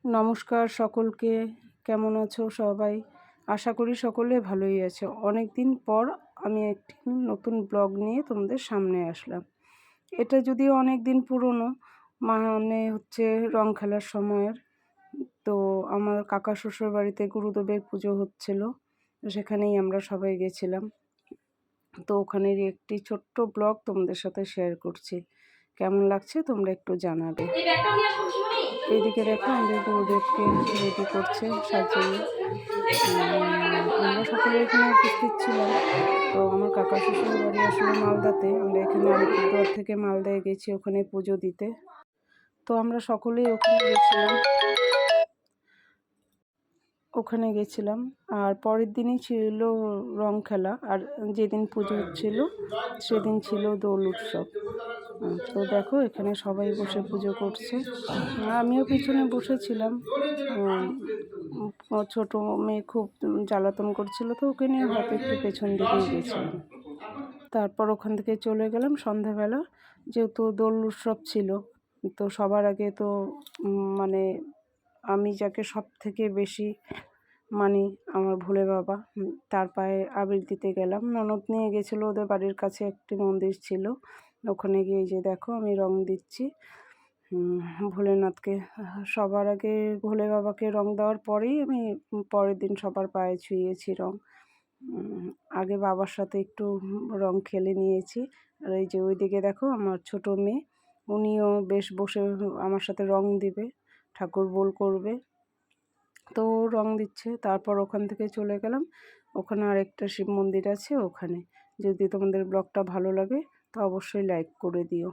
নমস্কার সকলকে। কেমন আছো সবাই? আশা করি সকলে ভালোই আছো। অনেক দিন পর আমি একটি নতুন ব্লগ নিয়ে তোমাদের সামনে আসলাম। এটা যদিও অনেক দিন পুরনো, মানে হচ্ছে রং খেলার সময়ের। তো আমার কাকা শ্বশুর বাড়িতে গুরুদেবের পুজো হচ্ছিল, সেখানেই আমরা সবাই গেছিলাম। তো ওখানেরই একটি ছোট্ট ব্লগ তোমাদের সাথে শেয়ার করছি। কেমন লাগছে তোমরা একটু জানাবে। এইদিকে দেখো আমাদের গুরুদেবকে রেডি করছে সাজিয়ে। আমরা সকলে এখানে উপস্থিত ছিলাম। তো আমার কাকা শ্বশুর বাড়ি আসলে মালদাতে, আমরা এখানে আলিপুরদুয়ার থেকে মালদায় গেছি ওখানে পুজো দিতে। তো আমরা সকলেই ওখানে গেছিলাম। আর পরের দিনই ছিল রং খেলা, আর যেদিন পুজো হচ্ছিল সেদিন ছিল দোল উৎসব। তো দেখো এখানে সবাই বসে পুজো করছে, আমিও পিছনে বসেছিলাম। ছোট মেয়ে খুব জ্বালাতন করছিল, তো ওকে নিয়ে হয়তো একটু পেছন দিকেই গেছিলাম। তারপর ওখান থেকে চলে গেলাম সন্ধ্যাবেলা, যেহেতু দোল উৎসব ছিল। তো সবার আগে তো মানে আমি যাকে সব থেকে বেশি মানি, আমার ভোলে বাবা, তার পায়ে আবির দিতে গেলাম। ননদ নিয়ে গেছিলো, ওদের বাড়ির কাছে একটি মন্দির ছিল, ওখানে গিয়ে যে দেখো আমি রং দিচ্ছি ভোলেনাথকে। সবার আগে ভোলে বাবাকে রং দেওয়ার পরেই আমি পরের দিন সবার পায়ে ছুঁয়েছি রং। আগে বাবার সাথে একটু রং খেলে নিয়েছি। আর এই যে ওইদিকে দেখো আমার ছোট মেয়ে, উনিও বেশ বসে আমার সাথে রং দিবে, ঠাকুর বোল করবে। তো রং দিচ্ছে। তারপর ওখান থেকে চলে গেলাম, ওখানে আরেকটা শিব মন্দির আছে ওখানে। যদি তোমাদের ব্লগটা ভালো লাগে তো অবশ্যই লাইক করে দিও।